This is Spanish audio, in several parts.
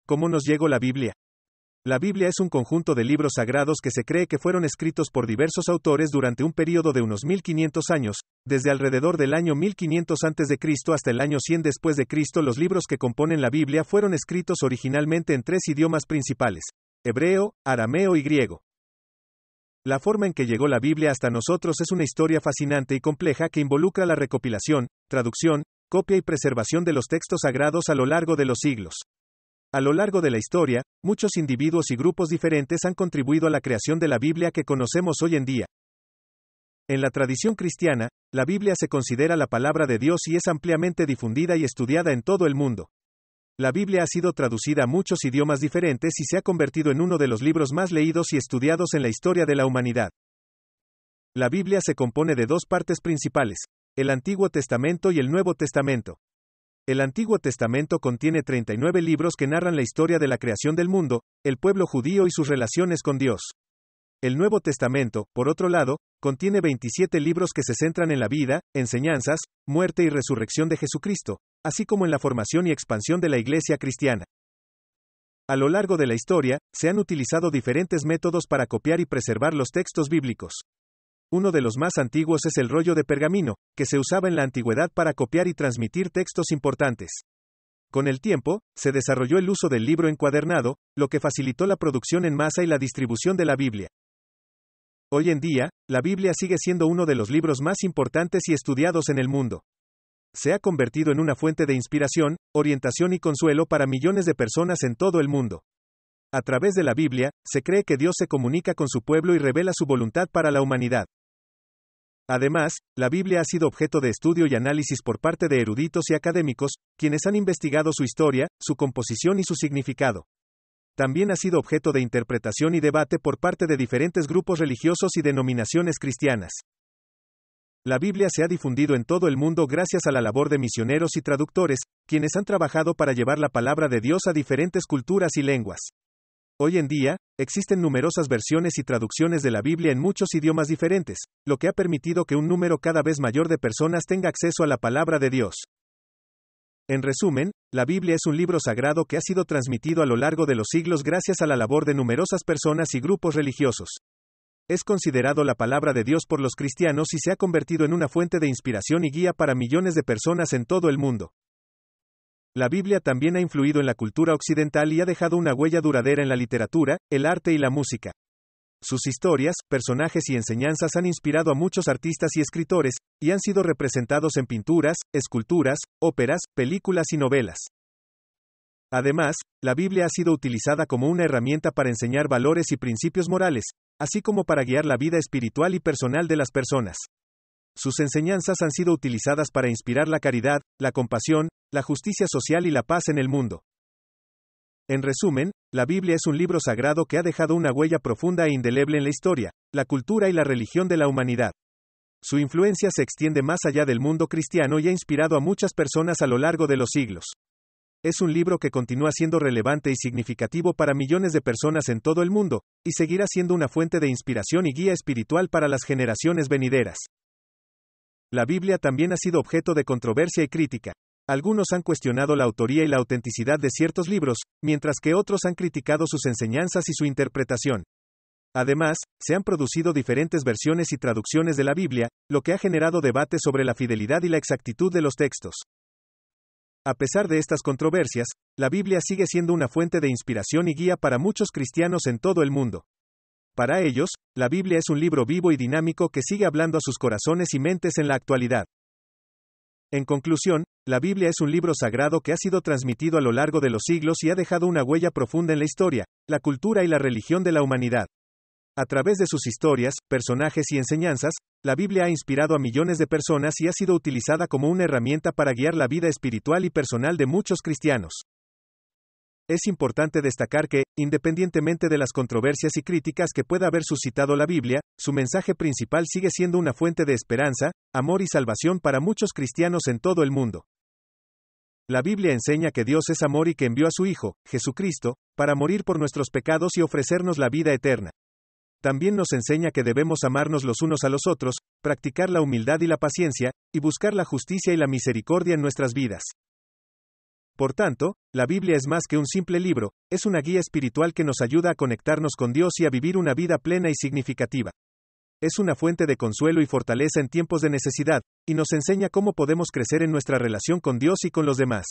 ¿Cómo nos llegó la Biblia? La Biblia es un conjunto de libros sagrados que se cree que fueron escritos por diversos autores durante un período de unos 1500 años, desde alrededor del año 1500 a.C. hasta el año 100 después de Cristo. Los libros que componen la Biblia fueron escritos originalmente en tres idiomas principales: hebreo, arameo y griego. La forma en que llegó la Biblia hasta nosotros es una historia fascinante y compleja que involucra la recopilación, traducción, copia y preservación de los textos sagrados a lo largo de los siglos. A lo largo de la historia, muchos individuos y grupos diferentes han contribuido a la creación de la Biblia que conocemos hoy en día. En la tradición cristiana, la Biblia se considera la palabra de Dios y es ampliamente difundida y estudiada en todo el mundo. La Biblia ha sido traducida a muchos idiomas diferentes y se ha convertido en uno de los libros más leídos y estudiados en la historia de la humanidad. La Biblia se compone de dos partes principales: el Antiguo Testamento y el Nuevo Testamento. El Antiguo Testamento contiene 39 libros que narran la historia de la creación del mundo, el pueblo judío y sus relaciones con Dios. El Nuevo Testamento, por otro lado, contiene 27 libros que se centran en la vida, enseñanzas, muerte y resurrección de Jesucristo, así como en la formación y expansión de la Iglesia cristiana. A lo largo de la historia, se han utilizado diferentes métodos para copiar y preservar los textos bíblicos. Uno de los más antiguos es el rollo de pergamino, que se usaba en la antigüedad para copiar y transmitir textos importantes. Con el tiempo, se desarrolló el uso del libro encuadernado, lo que facilitó la producción en masa y la distribución de la Biblia. Hoy en día, la Biblia sigue siendo uno de los libros más importantes y estudiados en el mundo. Se ha convertido en una fuente de inspiración, orientación y consuelo para millones de personas en todo el mundo. A través de la Biblia, se cree que Dios se comunica con su pueblo y revela su voluntad para la humanidad. Además, la Biblia ha sido objeto de estudio y análisis por parte de eruditos y académicos, quienes han investigado su historia, su composición y su significado. También ha sido objeto de interpretación y debate por parte de diferentes grupos religiosos y denominaciones cristianas. La Biblia se ha difundido en todo el mundo gracias a la labor de misioneros y traductores, quienes han trabajado para llevar la palabra de Dios a diferentes culturas y lenguas. Hoy en día, existen numerosas versiones y traducciones de la Biblia en muchos idiomas diferentes, lo que ha permitido que un número cada vez mayor de personas tenga acceso a la palabra de Dios. En resumen, la Biblia es un libro sagrado que ha sido transmitido a lo largo de los siglos gracias a la labor de numerosas personas y grupos religiosos. Es considerado la palabra de Dios por los cristianos y se ha convertido en una fuente de inspiración y guía para millones de personas en todo el mundo. La Biblia también ha influido en la cultura occidental y ha dejado una huella duradera en la literatura, el arte y la música. Sus historias, personajes y enseñanzas han inspirado a muchos artistas y escritores, y han sido representados en pinturas, esculturas, óperas, películas y novelas. Además, la Biblia ha sido utilizada como una herramienta para enseñar valores y principios morales, así como para guiar la vida espiritual y personal de las personas. Sus enseñanzas han sido utilizadas para inspirar la caridad, la compasión, la justicia social y la paz en el mundo. En resumen, la Biblia es un libro sagrado que ha dejado una huella profunda e indeleble en la historia, la cultura y la religión de la humanidad. Su influencia se extiende más allá del mundo cristiano y ha inspirado a muchas personas a lo largo de los siglos. Es un libro que continúa siendo relevante y significativo para millones de personas en todo el mundo, y seguirá siendo una fuente de inspiración y guía espiritual para las generaciones venideras. La Biblia también ha sido objeto de controversia y crítica. Algunos han cuestionado la autoría y la autenticidad de ciertos libros, mientras que otros han criticado sus enseñanzas y su interpretación. Además, se han producido diferentes versiones y traducciones de la Biblia, lo que ha generado debate sobre la fidelidad y la exactitud de los textos. A pesar de estas controversias, la Biblia sigue siendo una fuente de inspiración y guía para muchos cristianos en todo el mundo. Para ellos, la Biblia es un libro vivo y dinámico que sigue hablando a sus corazones y mentes en la actualidad. En conclusión, la Biblia es un libro sagrado que ha sido transmitido a lo largo de los siglos y ha dejado una huella profunda en la historia, la cultura y la religión de la humanidad. A través de sus historias, personajes y enseñanzas, la Biblia ha inspirado a millones de personas y ha sido utilizada como una herramienta para guiar la vida espiritual y personal de muchos cristianos. Es importante destacar que, independientemente de las controversias y críticas que pueda haber suscitado la Biblia, su mensaje principal sigue siendo una fuente de esperanza, amor y salvación para muchos cristianos en todo el mundo. La Biblia enseña que Dios es amor y que envió a su Hijo, Jesucristo, para morir por nuestros pecados y ofrecernos la vida eterna. También nos enseña que debemos amarnos los unos a los otros, practicar la humildad y la paciencia, y buscar la justicia y la misericordia en nuestras vidas. Por tanto, la Biblia es más que un simple libro, es una guía espiritual que nos ayuda a conectarnos con Dios y a vivir una vida plena y significativa. Es una fuente de consuelo y fortaleza en tiempos de necesidad, y nos enseña cómo podemos crecer en nuestra relación con Dios y con los demás.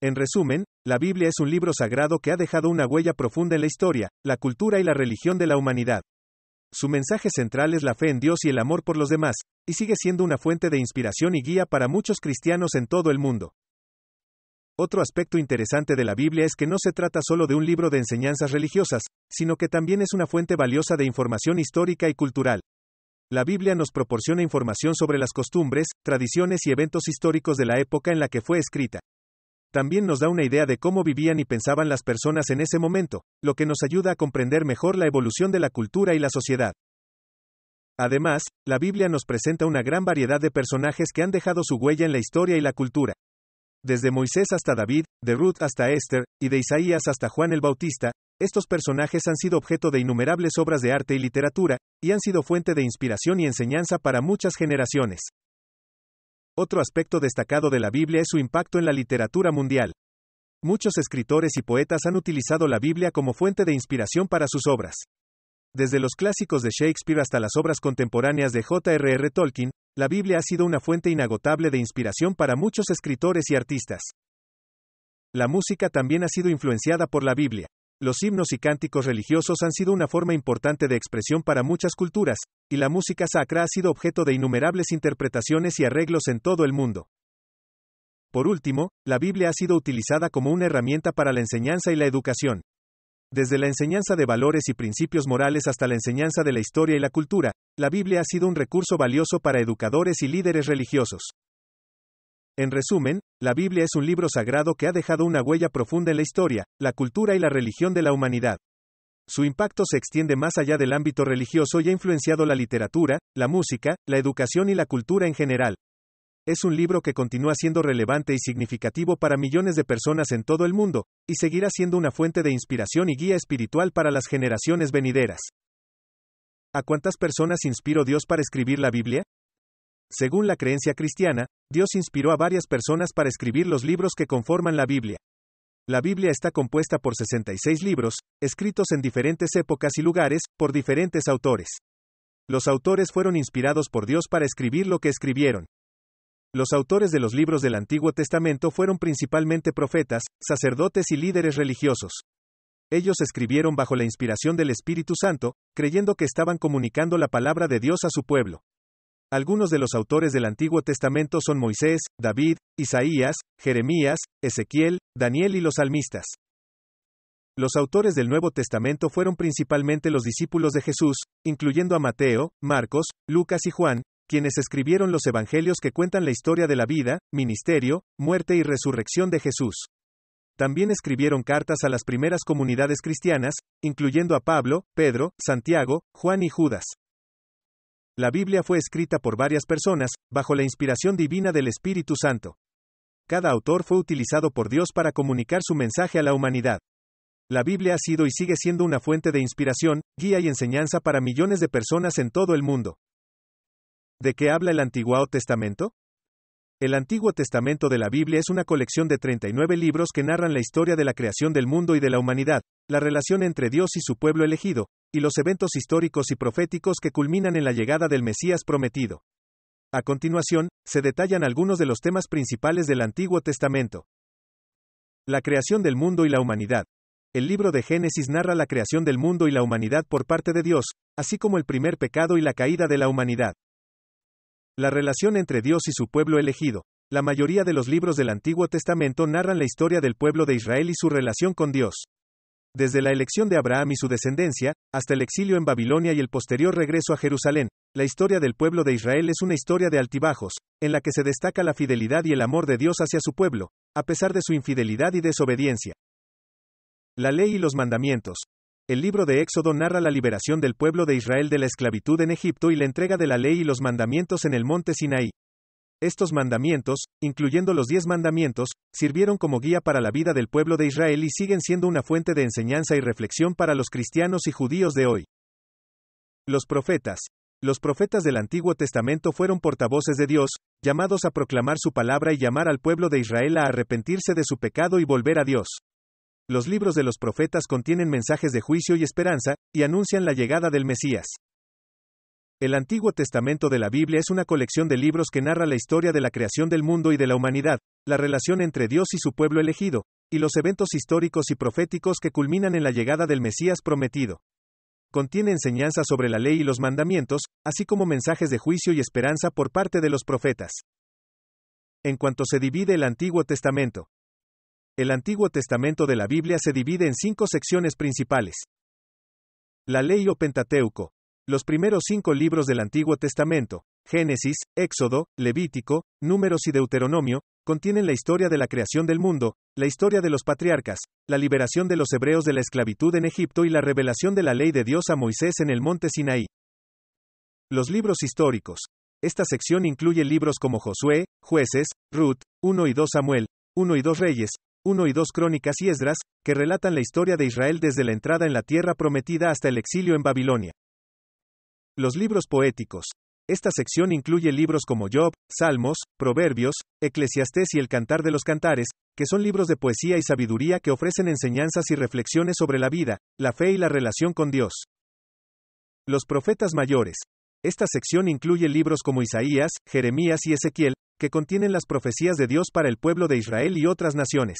En resumen, la Biblia es un libro sagrado que ha dejado una huella profunda en la historia, la cultura y la religión de la humanidad. Su mensaje central es la fe en Dios y el amor por los demás, y sigue siendo una fuente de inspiración y guía para muchos cristianos en todo el mundo. Otro aspecto interesante de la Biblia es que no se trata solo de un libro de enseñanzas religiosas, sino que también es una fuente valiosa de información histórica y cultural. La Biblia nos proporciona información sobre las costumbres, tradiciones y eventos históricos de la época en la que fue escrita. También nos da una idea de cómo vivían y pensaban las personas en ese momento, lo que nos ayuda a comprender mejor la evolución de la cultura y la sociedad. Además, la Biblia nos presenta una gran variedad de personajes que han dejado su huella en la historia y la cultura. Desde Moisés hasta David, de Ruth hasta Esther, y de Isaías hasta Juan el Bautista, estos personajes han sido objeto de innumerables obras de arte y literatura, y han sido fuente de inspiración y enseñanza para muchas generaciones. Otro aspecto destacado de la Biblia es su impacto en la literatura mundial. Muchos escritores y poetas han utilizado la Biblia como fuente de inspiración para sus obras. Desde los clásicos de Shakespeare hasta las obras contemporáneas de J.R.R. Tolkien, la Biblia ha sido una fuente inagotable de inspiración para muchos escritores y artistas. La música también ha sido influenciada por la Biblia. Los himnos y cánticos religiosos han sido una forma importante de expresión para muchas culturas, y la música sacra ha sido objeto de innumerables interpretaciones y arreglos en todo el mundo. Por último, la Biblia ha sido utilizada como una herramienta para la enseñanza y la educación. Desde la enseñanza de valores y principios morales hasta la enseñanza de la historia y la cultura, la Biblia ha sido un recurso valioso para educadores y líderes religiosos. En resumen, la Biblia es un libro sagrado que ha dejado una huella profunda en la historia, la cultura y la religión de la humanidad. Su impacto se extiende más allá del ámbito religioso y ha influenciado la literatura, la música, la educación y la cultura en general. Es un libro que continúa siendo relevante y significativo para millones de personas en todo el mundo, y seguirá siendo una fuente de inspiración y guía espiritual para las generaciones venideras. ¿A cuántas personas inspiró Dios para escribir la Biblia? Según la creencia cristiana, Dios inspiró a varias personas para escribir los libros que conforman la Biblia. La Biblia está compuesta por 66 libros, escritos en diferentes épocas y lugares, por diferentes autores. Los autores fueron inspirados por Dios para escribir lo que escribieron. Los autores de los libros del Antiguo Testamento fueron principalmente profetas, sacerdotes y líderes religiosos. Ellos escribieron bajo la inspiración del Espíritu Santo, creyendo que estaban comunicando la palabra de Dios a su pueblo. Algunos de los autores del Antiguo Testamento son Moisés, David, Isaías, Jeremías, Ezequiel, Daniel y los salmistas. Los autores del Nuevo Testamento fueron principalmente los discípulos de Jesús, incluyendo a Mateo, Marcos, Lucas y Juan, quienes escribieron los evangelios que cuentan la historia de la vida, ministerio, muerte y resurrección de Jesús. También escribieron cartas a las primeras comunidades cristianas, incluyendo a Pablo, Pedro, Santiago, Juan y Judas. La Biblia fue escrita por varias personas, bajo la inspiración divina del Espíritu Santo. Cada autor fue utilizado por Dios para comunicar su mensaje a la humanidad. La Biblia ha sido y sigue siendo una fuente de inspiración, guía y enseñanza para millones de personas en todo el mundo. ¿De qué habla el Antiguo Testamento? El Antiguo Testamento de la Biblia es una colección de 39 libros que narran la historia de la creación del mundo y de la humanidad, la relación entre Dios y su pueblo elegido, y los eventos históricos y proféticos que culminan en la llegada del Mesías prometido. A continuación, se detallan algunos de los temas principales del Antiguo Testamento. La creación del mundo y la humanidad. El libro de Génesis narra la creación del mundo y la humanidad por parte de Dios, así como el primer pecado y la caída de la humanidad. La relación entre Dios y su pueblo elegido. La mayoría de los libros del Antiguo Testamento narran la historia del pueblo de Israel y su relación con Dios. Desde la elección de Abraham y su descendencia, hasta el exilio en Babilonia y el posterior regreso a Jerusalén, la historia del pueblo de Israel es una historia de altibajos, en la que se destaca la fidelidad y el amor de Dios hacia su pueblo, a pesar de su infidelidad y desobediencia. La ley y los mandamientos. El libro de Éxodo narra la liberación del pueblo de Israel de la esclavitud en Egipto y la entrega de la ley y los mandamientos en el monte Sinaí. Estos mandamientos, incluyendo los 10 mandamientos, sirvieron como guía para la vida del pueblo de Israel y siguen siendo una fuente de enseñanza y reflexión para los cristianos y judíos de hoy. Los profetas. Los profetas del Antiguo Testamento fueron portavoces de Dios, llamados a proclamar su palabra y llamar al pueblo de Israel a arrepentirse de su pecado y volver a Dios. Los libros de los profetas contienen mensajes de juicio y esperanza, y anuncian la llegada del Mesías. El Antiguo Testamento de la Biblia es una colección de libros que narra la historia de la creación del mundo y de la humanidad, la relación entre Dios y su pueblo elegido, y los eventos históricos y proféticos que culminan en la llegada del Mesías prometido. Contiene enseñanzas sobre la ley y los mandamientos, así como mensajes de juicio y esperanza por parte de los profetas. En cuanto se divide el Antiguo Testamento. El Antiguo Testamento de la Biblia se divide en 5 secciones principales. La ley o Pentateuco. Los primeros 5 libros del Antiguo Testamento, Génesis, Éxodo, Levítico, Números y Deuteronomio, contienen la historia de la creación del mundo, la historia de los patriarcas, la liberación de los hebreos de la esclavitud en Egipto y la revelación de la ley de Dios a Moisés en el monte Sinaí. Los libros históricos. Esta sección incluye libros como Josué, Jueces, Ruth, 1 y 2 Samuel, 1 y 2 Reyes, 1 y 2 Crónicas y Esdras, que relatan la historia de Israel desde la entrada en la tierra prometida hasta el exilio en Babilonia. Los libros poéticos. Esta sección incluye libros como Job, Salmos, Proverbios, Eclesiastés y el Cantar de los Cantares, que son libros de poesía y sabiduría que ofrecen enseñanzas y reflexiones sobre la vida, la fe y la relación con Dios. Los profetas mayores. Esta sección incluye libros como Isaías, Jeremías y Ezequiel, que contienen las profecías de Dios para el pueblo de Israel y otras naciones.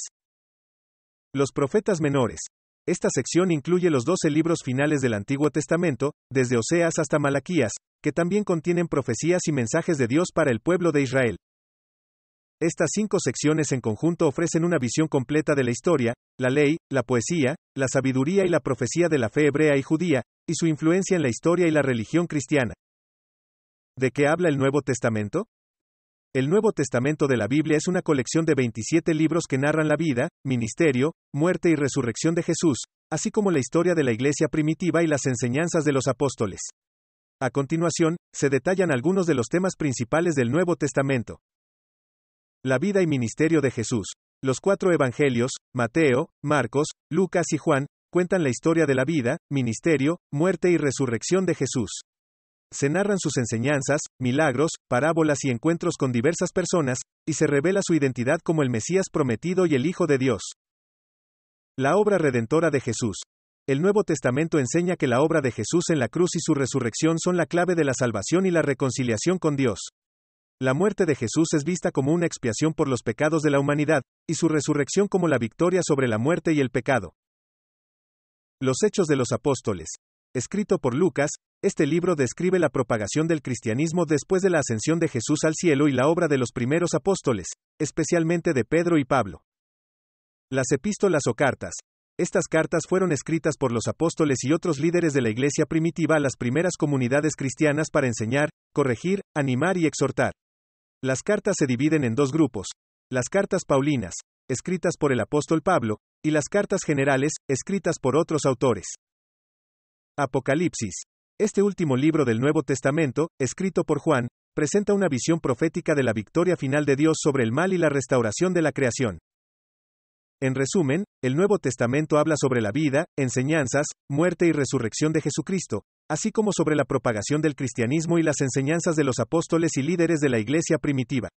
Los profetas menores. Esta sección incluye los 12 libros finales del Antiguo Testamento, desde Oseas hasta Malaquías, que también contienen profecías y mensajes de Dios para el pueblo de Israel. Estas 5 secciones en conjunto ofrecen una visión completa de la historia, la ley, la poesía, la sabiduría y la profecía de la fe hebrea y judía, y su influencia en la historia y la religión cristiana. ¿De qué habla el Nuevo Testamento? El Nuevo Testamento de la Biblia es una colección de 27 libros que narran la vida, ministerio, muerte y resurrección de Jesús, así como la historia de la iglesia primitiva y las enseñanzas de los apóstoles. A continuación, se detallan algunos de los temas principales del Nuevo Testamento. La vida y ministerio de Jesús. Los 4 evangelios, Mateo, Marcos, Lucas y Juan, cuentan la historia de la vida, ministerio, muerte y resurrección de Jesús. Se narran sus enseñanzas, milagros, parábolas y encuentros con diversas personas, y se revela su identidad como el Mesías prometido y el Hijo de Dios. La obra redentora de Jesús. El Nuevo Testamento enseña que la obra de Jesús en la cruz y su resurrección son la clave de la salvación y la reconciliación con Dios. La muerte de Jesús es vista como una expiación por los pecados de la humanidad, y su resurrección como la victoria sobre la muerte y el pecado. Los Hechos de los Apóstoles. Escrito por Lucas, este libro describe la propagación del cristianismo después de la ascensión de Jesús al cielo y la obra de los primeros apóstoles, especialmente de Pedro y Pablo. Las epístolas o cartas. Estas cartas fueron escritas por los apóstoles y otros líderes de la iglesia primitiva a las primeras comunidades cristianas para enseñar, corregir, animar y exhortar. Las cartas se dividen en 2 grupos: las cartas paulinas, escritas por el apóstol Pablo, y las cartas generales, escritas por otros autores. Apocalipsis. Este último libro del Nuevo Testamento, escrito por Juan, presenta una visión profética de la victoria final de Dios sobre el mal y la restauración de la creación. En resumen, el Nuevo Testamento habla sobre la vida, enseñanzas, muerte y resurrección de Jesucristo, así como sobre la propagación del cristianismo y las enseñanzas de los apóstoles y líderes de la iglesia primitiva.